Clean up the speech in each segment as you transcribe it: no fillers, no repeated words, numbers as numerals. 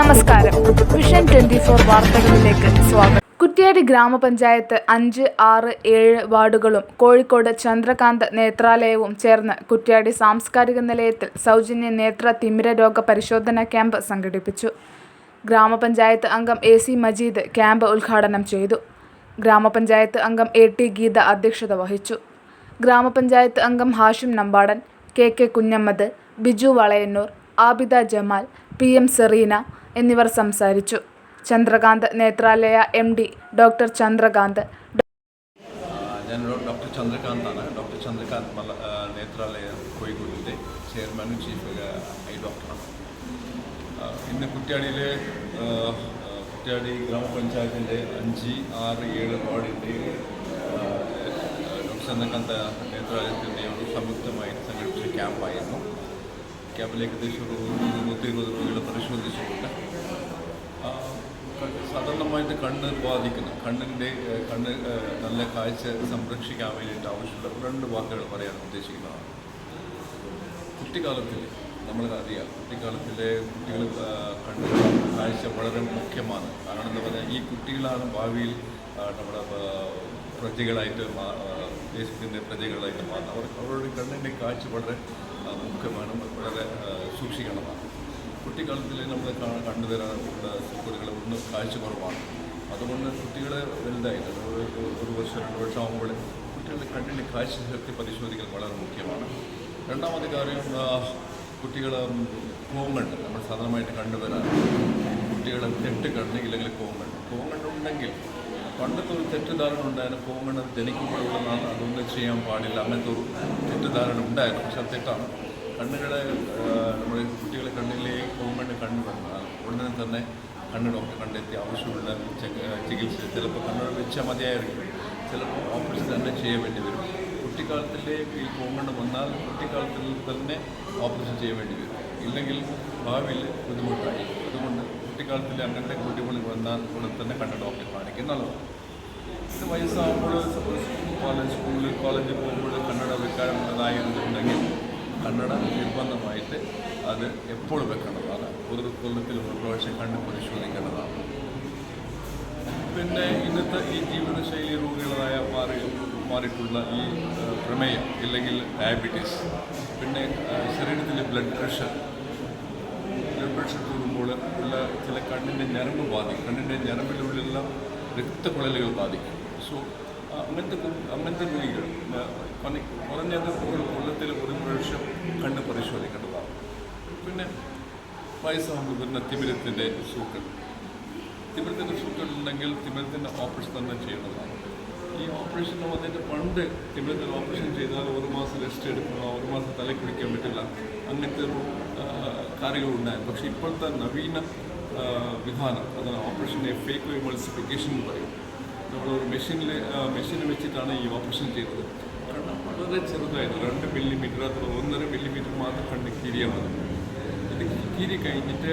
നമസ്കാരം. വിഷൻ 24 വാർത്തകളിലേക്ക് സ്വാഗതം. കുറ്റ്യാടി ഗ്രാമപഞ്ചായത്ത് 5, 6, 7 വാർഡുകളും കോഴിക്കോട് ചന്ദ്രകാന്ത് നേത്രാലയവും ചേർന്ന് കുറ്റ്യാടി സാംസ്കാരിക നിലയത്തിൽ സൗജന്യ നേത്ര തിമിര രോഗ പരിശോധനാ ക്യാമ്പ് സംഘടിപ്പിച്ചു. ഗ്രാമപഞ്ചായത്ത് അംഗം AC മജീദ് ക്യാമ്പ് ഉദ്ഘാടനം ചെയ്തു. ഗ്രാമപഞ്ചായത്ത് അംഗം AT ഗീത അധ്യക്ഷത വഹിച്ചു. ഗ്രാമപഞ്ചായത്ത് അംഗം Hashim Nambadan, KK Kunhammad, Biju Valayannur, Abida Jamal, PM Serena എന്നിവർ സംസാരിച്ചു. Chandrakant Nethralaya MD doctor Chandrakant. ഞാൻ ഡോക്ടർ ചന്ദ്രകാന്താണ്. ഡോക്ടർ ചന്ദ്രകാന്ത് നേത്രാലയ കോഴിക്കോടിൻ്റെ ചെയർമാനും ചീഫ് ഐ ഡോക്ടറാണ്. ഇന്ന് കുറ്റ്യാടിയിലെ കുറ്റ്യാടി ഗ്രാമപഞ്ചായത്തിൻ്റെ 5, 6, 7 വാർഡിൻ്റെ ഡോക്ടർ ചന്ദ്രകാന്ത് നേത്രാലയത്തിൻ്റെ ഒരു സംയുക്തമായിട്ട് സംഘടിപ്പിച്ച ക്യാമ്പായിരുന്നു. ക്യാമ്പിലേക്ക് ഏകദേശം ഒരു 120 രോഗികളെ പരിശോധിച്ചിട്ടുണ്ട്. സാധാരണമായിട്ട് കണ്ണ് ബാധിക്കുന്ന കണ്ണ് നല്ല കാഴ്ച സംരക്ഷിക്കാൻ വേണ്ടിയിട്ട് ആവശ്യമുള്ള 2 വാക്കുകൾ പറയാൻ ഉദ്ദേശിക്കുന്നതാണ്. കുട്ടിക്കാലത്തിൽ നമ്മൾക്കറിയാം, കുട്ടിക്കാലത്തിലെ കുട്ടികൾ കണ്ണ് കാഴ്ച വളരെ മുഖ്യമാണ്. കാരണം എന്താ പറയുക, ഈ കുട്ടികളാണ് ഭാവിയിൽ നമ്മുടെ പ്രജകളായിട്ട് ദേശത്തിൻ്റെ പ്രജകളായിട്ട് മാറുന്നത്. അവരുടെ കണ്ണിൻ്റെ കാഴ്ച വളരെ മുഖ്യമാണ്, വളരെ സൂക്ഷിക്കണമാണ്. കുട്ടിക്കാലത്തിൽ നമ്മൾ കണ്ടുതരാനുള്ള കുട്ടികൾ ഒന്ന് കാഴ്ച കുറവാണ്. അതുകൊണ്ട് കുട്ടികളെ വലുതായിട്ട് ഒരു വർഷം 2 വർഷം ആകുമ്പോൾ കുട്ടികളുടെ കണ്ണിൻ്റെ കാഴ്ച ശക്തി പരിശോധിക്കൽ വളരെ മുഖ്യമാണ്. രണ്ടാമത്തെ കാര്യം, കുട്ടികൾ കോങ്ങണ്ട് നമ്മൾ സാധാരണമായിട്ട് കണ്ടുവരാൻ കുട്ടികളെ കണ്ണ് ഇല്ലെങ്കിൽ കോങ്ങണ്ടുണ്ടെങ്കിൽ പണ്ടത്തെ ഒരു തെറ്റിദ്ധാരണ ഉണ്ടായിരുന്നു. കോങ്ങണ്ട് ജനിക്കുമ്പോഴുള്ളതാണ്, അതൊന്നും ചെയ്യാൻ പാടില്ല, അങ്ങനത്തെ ഒരു തെറ്റിദ്ധാരണ ഉണ്ടായിരുന്നു. പക്ഷെ അത് തെറ്റാണ്. കണ്ണുകളെ നമ്മുടെ കുട്ടികളെ കണ്ണിലേക്ക് കോങ്ങണ്ട് കണ്ണു വന്നാൽ ഉടനെ തന്നെ കണ്ണ് ഡോക്ടറെ കണ്ടെത്തി ആവശ്യമുള്ള ചികിത്സ, ചിലപ്പോൾ കണ്ണുകൾ വെച്ചാൽ മതിയായിരിക്കും, ചിലപ്പോൾ ഓപ്പറേഷൻ തന്നെ ചെയ്യാൻ വേണ്ടി വരും. കുട്ടിക്കാലത്തിലേക്ക് ഈ കോങ്ങണ്ട് വന്നാൽ കുട്ടിക്കാലത്തിൽ തന്നെ ഓപ്പറേഷൻ ചെയ്യാൻ വേണ്ടി വരും, ഇല്ലെങ്കിൽ ഭാവിയിൽ ബുദ്ധിമുട്ടായി. അതുകൊണ്ട് കുട്ടിക്കാലത്തിൽ അങ്ങനത്തെ കുട്ടികൾ വന്നാൽ ഉടൻ തന്നെ കണ്ണ് ഡോക്ടറെ കാണിക്കുന്നതാണ്. ഇത് വയസ്സാകുമ്പോൾ സ്കൂളിൽ കോളേജിൽ പോകുമ്പോൾ കണ്ണട വെക്കാനുള്ളതായിരുന്നുണ്ടെങ്കിൽ കണ്ണട നിർബന്ധമായിട്ട് അത് എപ്പോൾ വെക്കേണ്ടതാണ്. ഒരു കൊല്ലത്തിൽ ഒരു പ്രാവശ്യം കണ്ണ് പരിശോധിക്കേണ്ടതാണ്. പിന്നെ ഇന്നത്തെ ഈ ജീവിതശൈലി രോഗികളായ മാറിയിട്ടുള്ള ഈ പ്രമേയം ഇല്ലെങ്കിൽ ഡയബറ്റീസ്, പിന്നെ ശരീരത്തിലെ ബ്ലഡ് പ്രഷർ കൂടുമ്പോൾ ഉള്ള ചില കണ്ണിൻ്റെ ഞരമ്പ് ബാധിക്കും. കണ്ണിൻ്റെ ഞരമ്പിലുള്ള രക്തക്കുഴലുകൾ ബാധിക്കും. സോ അങ്ങനത്തെ രോഗികൾ കുറഞ്ഞത് ഒരു കൊല്ലത്തിൽ ഒരു പ്രാവശ്യം കണ്ണ് പരിശോധിക്കേണ്ടതാണ്. പിന്നെ വയസ്സാകുമ്പോൾ വരുന്ന തിമിരത്തിൻ്റെ സൂക്കടുണ്ടെങ്കിൽ തിമിരത്തിൻ്റെ ഓപ്പറേഷൻ തന്നെ ചെയ്യേണ്ടതാണ്. ഈ ഓപ്പറേഷൻ വന്നിട്ട് പണ്ട് തിമിരത്തിൽ ഓപ്പറേഷൻ ചെയ്താൽ 1 മാസം റെസ്റ്റ് എടുക്കണം, 1 മാസം തല കുടിക്കാൻ പറ്റില്ല, അങ്ങനത്തെ ഒരു കാര്യങ്ങളുണ്ടായിരുന്നു. പക്ഷേ ഇപ്പോഴത്തെ നവീന വിധാനം, അതാണ് ഓപ്പറേഷനെ ഫേക്ക് എമൾസിഫിക്കേഷൻ എന്ന് പറയും. നമ്മളൊരു മെഷീൻ വെച്ചിട്ടാണ് ഈ ഓപ്പറേഷൻ ചെയ്തത്. കാരണം വളരെ ചെറുതായിരുന്നു, 2 മില്ലിമീറ്റർ, അത്ര 1.5 മില്ലിമീറ്റർ മാത്രം കണ്ട് കീറിയാൽ മതി. ഇത് കീറി കഴിഞ്ഞിട്ട്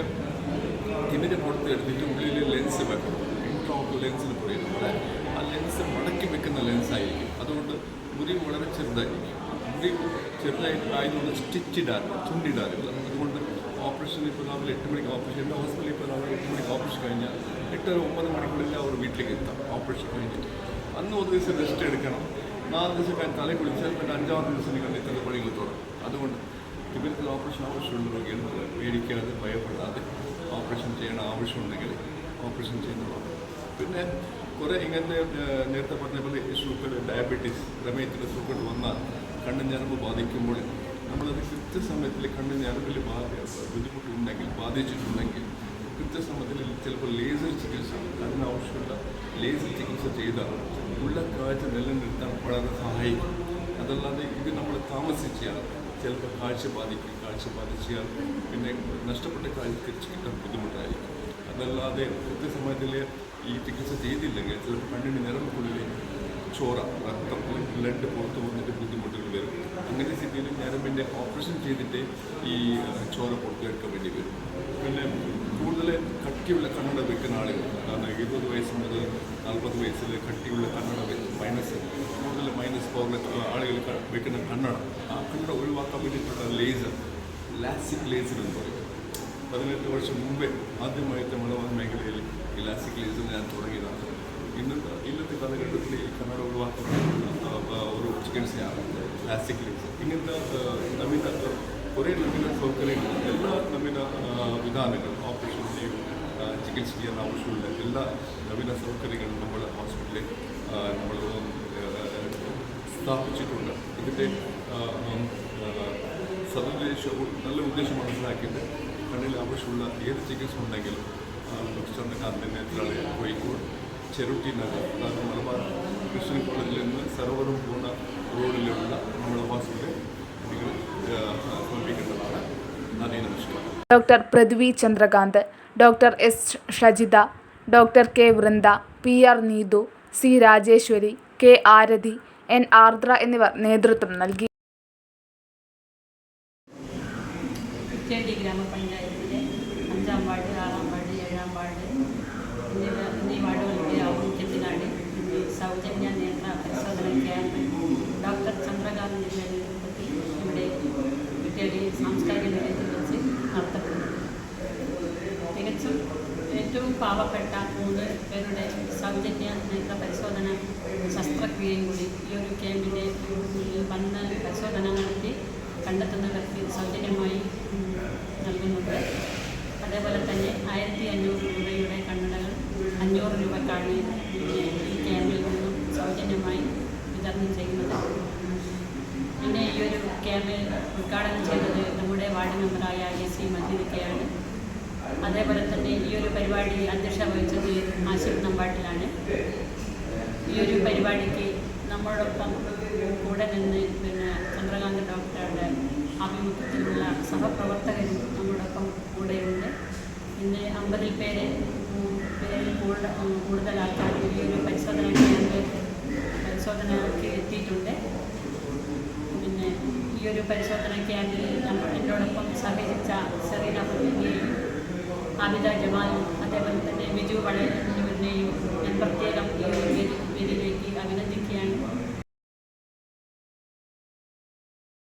തിമിരം പുറത്ത് എടുത്തിട്ട് ഉള്ളിൽ ലെൻസ് വെക്കണം. ഇൻട്രാ ലെൻസിന് പറയുന്നത് ആ ലെൻസ് മടക്കി വെക്കുന്ന ലെൻസായിരിക്കും. അതുകൊണ്ട് മുറിവ് വളരെ ചെറുതായിരിക്കും. മുറിവ് ചെറുതായതുകൊണ്ട് ചുണ്ടിടാറില്ല. അതുകൊണ്ട് ഓപ്പറേഷൻ ഇപ്പോൾ രാവിലെ 8 മണിക്ക് ഓപ്പറേഷൻ, എൻ്റെ ഹോസ്പിറ്റലിൽ ഇപ്പോൾ രാവിലെ 8 മണിക്ക് ഓപ്പറേഷൻ കഴിഞ്ഞാൽ 8-9 മണിക്കുള്ളിൽ അവർ വീട്ടിലേക്ക് എത്താം. ഓപ്പറേഷൻ കഴിഞ്ഞിട്ട് അന്ന് 1 ദിവസം റെസ്റ്റ് എടുക്കണം. 4 ദിവസം കഴിഞ്ഞ് തല കുളിച്ചാൽ പിന്നെ 5-ാമത്തെ ദിവസം നിങ്ങൾ ഇത്തരം പണികൾ തുടങ്ങും. അതുകൊണ്ട് തിമിരത്തിൽ ഓപ്പറേഷൻ ആവശ്യമുള്ള രോഗികൾ പേടിക്കാതെ ഭയപ്പെടാതെ ഓപ്പറേഷൻ ചെയ്യണ ആവശ്യമുണ്ടെങ്കിൽ ഓപ്പറേഷൻ ചെയ്യുന്നതാണ്. പിന്നെ കുറേ ഇങ്ങനത്തെ നേരത്തെ പറഞ്ഞ പോലെ ഷുഗർ, ഡയബറ്റീസ്, പ്രമേയത്തിൻ്റെ ഷുഗർ വന്നാൽ കണ്ണ് ഞരമ്പ് ബാധിക്കുമ്പോൾ നമ്മളത് കൃത്യസമയത്തിൽ കണ്ണ് ഞരമ്പിൽ ബാധിച്ചിട്ടുണ്ടെങ്കിൽ കൃത്യസമയത്തിൽ ചിലപ്പോൾ ലേസർ ചികിത്സ, അതിനാവശ്യമുള്ള ലേസർ ചികിത്സ ചെയ്താൽ ഉള്ള കാഴ്ച നിലനിർത്താൻ വളരെ സഹായിക്കും. അതല്ലാതെ ഇത് നമ്മൾ താമസിച്ചാൽ ചിലപ്പോൾ കാഴ്ച ബാധിച്ചാൽ പിന്നെ നഷ്ടപ്പെട്ട കാഴ്ച തിരിച്ചു കിട്ടാൻ ബുദ്ധിമുട്ടായിരിക്കും. അതല്ലാതെ കൃത്യസമയത്തിൽ ഈ ചികിത്സ ചെയ്തില്ലെങ്കിൽ ചിലപ്പോൾ കണ്ണിന് ഞരമ്പുള്ളിൽ ചോര, രക്തം, ബ്ലഡ് പുറത്തു വന്നിട്ട് ബുദ്ധിമുട്ടുകൾ വരും. അങ്ങനത്തെ സ്ഥിതിയിൽ ഞരമ്പിൻ്റെ ഓപ്പറേഷൻ ചെയ്തിട്ട് ഈ ചോര പുറത്തെടുക്കാൻ വേണ്ടി വരും. പിന്നെ കൂടുതൽ കട്ടിയുള്ള കണ്ണട വെക്കുന്ന ആളുകൾ, കാരണം 20 വയസ്സ് മുതൽ 40 വയസ്സിൽ കട്ടിയുള്ള കണ്ണട കൂടുതൽ -4 ആളുകൾ വെക്കുന്ന കണ്ണട, ആ കണ്ണട ഒഴിവാക്കാൻ വേണ്ടിയിട്ടുള്ള ലാസിക് ലേസർ എന്ന് പറയും. 18 വർഷം മുമ്പേ ആദ്യമായിട്ട് മലബാർ മേഖലയിൽ ഇലാസ്റ്റിക് ലേസർ ഞാൻ തുടങ്ങിയതാണ്. ഇന്നത്തെ കാലഘട്ടത്തിൽ ഈ കണ്ണട ഒഴിവാക്കുന്ന ഒരു ചികിത്സയാണ് ഇലാസ്റ്റിക് ലേസർ. ഇങ്ങനത്തെ കുറേ നവീന സൗകര്യങ്ങൾ, എല്ലാ നവീന വിധാനങ്ങൾ, ഓപ്പറേഷൻ്റെയും ചികിത്സ ചെയ്യാൻ ആവശ്യമുള്ള എല്ലാ നവീന സൗകര്യങ്ങളും നമ്മുടെ ഹോസ്പിറ്റലിൽ നമ്മൾ സ്ഥാപിച്ചിട്ടുണ്ട്. ഇതിൻ്റെ സദുദ്ദേശവും നല്ല ഉദ്ദേശം മനസ്സിലാക്കിയിട്ട് കണ്ണിൽ ആവശ്യമുള്ള ഏത് ചികിത്സ ഉണ്ടെങ്കിലും ഡോക്ടർ ചന്ദ്രകാന്ത് നേത്രാലയ, കോഴിക്കോട് ചെറുട്ടി നഗർ, അതായത് മലബാർ ക്രിസ്ത്യൻ കോളേജിൽ നിന്ന് സർവറും പോകുന്ന റോഡിലുള്ള നമ്മുടെ ഹോസ്പിറ്റലിൽ നിങ്ങൾ സമീപിക്കേണ്ടതാണ്. നന്ദി, നമസ്കാരം. Doctor Prithvi Chandrakant, doctor S Shajitha, doctor K Vrinda, PR Neethu, C Rajeshwari, K Aarathi, N Ardra എന്നിവർ നേതൃത്വം നൽകി. കുറ്റ്യാടി ഗ്രാമപഞ്ചായത്തിലെ 5-ാം വാർഡ്, 6-ാം വാർഡ്, 7-ാം വാർഡ് എന്നീ വാർഡുകളുടെ ആഭിമുഖ്യത്തിലാണ് സൗജന്യ നേത്ര പരിശോധന ക്യാമ്പ് ഡോക്ടർ ചന്ദ്രകാന്തിൻ്റെ നേതൃത്വത്തിൽ ഇവിടെ കുറ്റ്യാടി സാംസ്കാരിക നിലയത്തിൽ വെച്ച് നടത്തപ്പെടുന്നത്. തികച്ചും ഏറ്റവും പാവപ്പെട്ട 3 പേരുടെ സൗജന്യ നേത്ര പരിശോധന ശസ്ത്രക്രിയയും കൂടി ഈ ഒരു ക്യാമ്പിൻ്റെ വന്ന് പരിശോധന നടത്തി കണ്ടെത്തുന്നവർക്ക് സൗജന്യമായി നൽകുന്നുണ്ട്. അതേപോലെ തന്നെ 1500 രൂപയുടെ കണ്ണടകൾ 500 രൂപക്കാണ് ഈ ക്യാമ്പിൽ നിന്നും സൗജന്യമായി വിതരണം ചെയ്യുന്നത്. പിന്നെ ഈ ഒരു ക്യാമ്പ് ഉദ്ഘാടനം ചെയ്തത് നമ്മുടെ വാർഡ് മെമ്പറായ AC മജീദിക്കയാണ്. അതേപോലെ തന്നെ ഈ ഒരു പരിപാടി അധ്യക്ഷത വഹിച്ചത് ആശിഫ് നമ്പാട്ടിലാണ്. ഈ ഒരു പരിപാടിക്ക് നമ്മളോടൊപ്പം കൂടെ നിന്ന് ചന്ദ്രകാന്ത് ഡോക്ടറുടെ ആഭിമുഖ്യത്തിലുള്ള സഹപ്രവർത്തകരും നമ്മോടൊപ്പം കൂടെയുണ്ട്. ഇന്ന് 50 പേരിൽ കൂടുതൽ ആൾക്കാർ ഈ ഒരു പരിശോധനയ്ക്ക് എത്തിയിട്ടുണ്ട്. പിന്നെ ഈ ഒരു പരിശോധന ക്യാമ്പിൽ എന്നോടൊപ്പം സഹകരിച്ച സെറീന ഫുഡിനെയും ആബിദ ജമാലും അതേപോലെ തന്നെ ബിജു പഴയ എന്നിവരുടെയും ഞാൻ പ്രത്യേകം ഈ ഒരു വേദിയിലേക്ക് അഭിനന്ദിക്കുകയാണ്.